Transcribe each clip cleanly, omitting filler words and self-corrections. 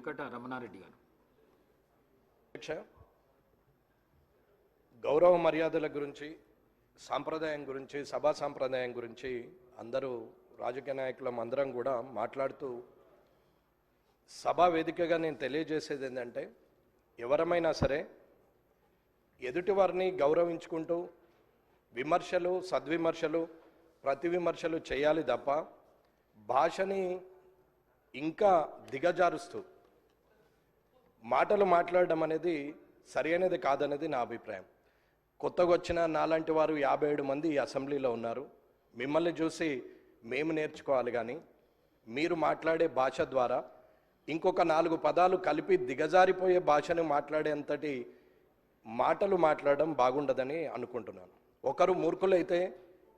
వెంకట రమణారెడ్డి గారు. గౌరవ మర్యాదల గురించి, సాంప్రదాయం గురించి, సభా సాంప్రదాయం గురించి అందరూ రాజకీయ నాయకులం అందరం కూడా మాట్లాడుతూ సభా వేదికగా నేను తెలియజేసేది ఏంటంటే, ఎవరమైనా సరే ఎదుటి వారిని గౌరవించుకుంటూ విమర్శలు, సద్విమర్శలు, ప్రతి విమర్శలు చేయాలి తప్ప భాషని ఇంకా దిగజారుస్తూ మాటలు మాట్లాడడం అనేది సరైనది కాదనేది నా అభిప్రాయం. కొత్తగా వచ్చిన నాలాంటి వారు 57 మంది ఈ అసెంబ్లీలో ఉన్నారు. మిమ్మల్ని చూసి మేము నేర్చుకోవాలి, కానీ మీరు మాట్లాడే భాష ద్వారా ఇంకొక 4 పదాలు కలిపి దిగజారిపోయే భాషను మాట్లాడేంతటి మాటలు మాట్లాడడం బాగుండదని అనుకుంటున్నాను. ఒకరు మూర్ఖులైతే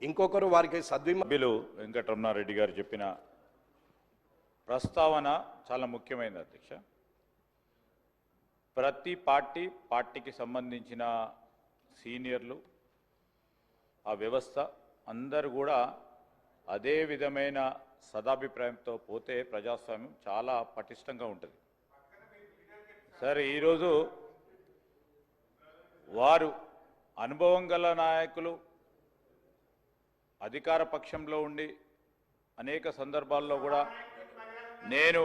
ఇంకొకరు వారికి సభ్యులు వెంకటరమణారెడ్డి గారు చెప్పిన ప్రస్తావన చాలా ముఖ్యమైనది అధ్యక్ష. ప్రతి పార్టీకి సంబంధించిన సీనియర్లు, ఆ వ్యవస్థ అందరూ కూడా అదే విధమైన సదాభిప్రాయంతో పోతే ప్రజాస్వామ్యం చాలా పటిష్టంగా ఉంటుంది. సరే, ఈరోజు వారు అనుభవం గల నాయకులు అధికార పక్షంలో ఉండి అనేక సందర్భాల్లో కూడా నేను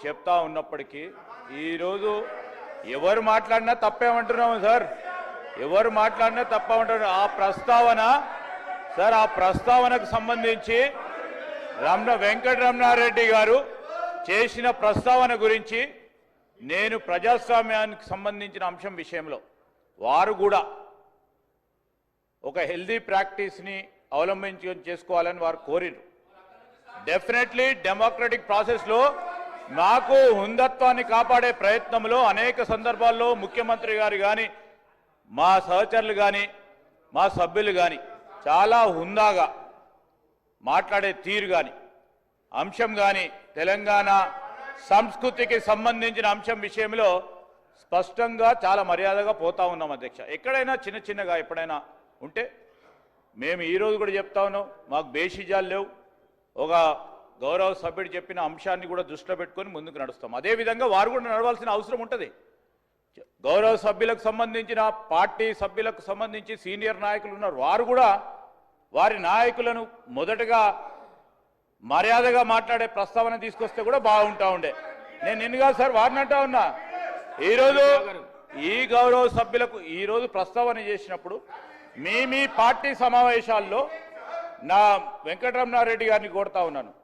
చెప్తా ఉన్నప్పటికీ ఈరోజు ఎవరు మాట్లాడినా తప్పేమంటున్నాము సార్, ఎవరు మాట్లాడినా తప్పేమంటున్నారు. ఆ ప్రస్తావన సార్, ఆ ప్రస్తావనకు సంబంధించి వెంకటరమణారెడ్డి గారు చేసిన ప్రస్తావన గురించి నేను ప్రజాస్వామ్యానికి సంబంధించిన అంశం విషయంలో వారు కూడా ఒక హెల్దీ ప్రాక్టీస్ని చేసుకోవాలని వారు కోరిరు. డెఫినెట్లీ డెమోక్రటిక్ ప్రాసెస్లో నాకు హుందత్వాన్ని కాపాడే ప్రయత్నంలో అనేక సందర్భాల్లో ముఖ్యమంత్రి గారు కానీ, మా సహచరులు కానీ, మా సభ్యులు కానీ చాలా హుందాగా మాట్లాడే తీరు కానీ, అంశం కానీ, తెలంగాణ సంస్కృతికి సంబంధించిన అంశం విషయంలో స్పష్టంగా చాలా మర్యాదగా పోతా ఉన్నాం అధ్యక్ష. ఎక్కడైనా చిన్నగా ఎప్పుడైనా ఉంటే మేము ఈరోజు కూడా చెప్తా ఉన్నాం, మాకు బేషిజాలు లేవు. ఒక గౌరవ సభ్యుడు చెప్పిన అంశాన్ని కూడా దృష్టిలో పెట్టుకొని ముందుకు నడుస్తాం. అదేవిధంగా వారు కూడా నడవాల్సిన అవసరం ఉంటుంది. గౌరవ సభ్యులకు సంబంధించిన పార్టీ సభ్యులకు సంబంధించి సీనియర్ నాయకులు ఉన్నారు, వారు కూడా వారి నాయకులను మొదటగా మర్యాదగా మాట్లాడే ప్రస్తావన తీసుకొస్తే కూడా బాగుంటా ఉండే. నేను నిన్నగా సార్ వారిని అంటా ఉన్నా, ఈరోజు ఈ గౌరవ సభ్యులకు ఈరోజు ప్రస్తావన చేసినప్పుడు మీ పార్టీ సమావేశాల్లో నా వెంకటరమణారెడ్డి గారిని కోరుతా ఉన్నాను,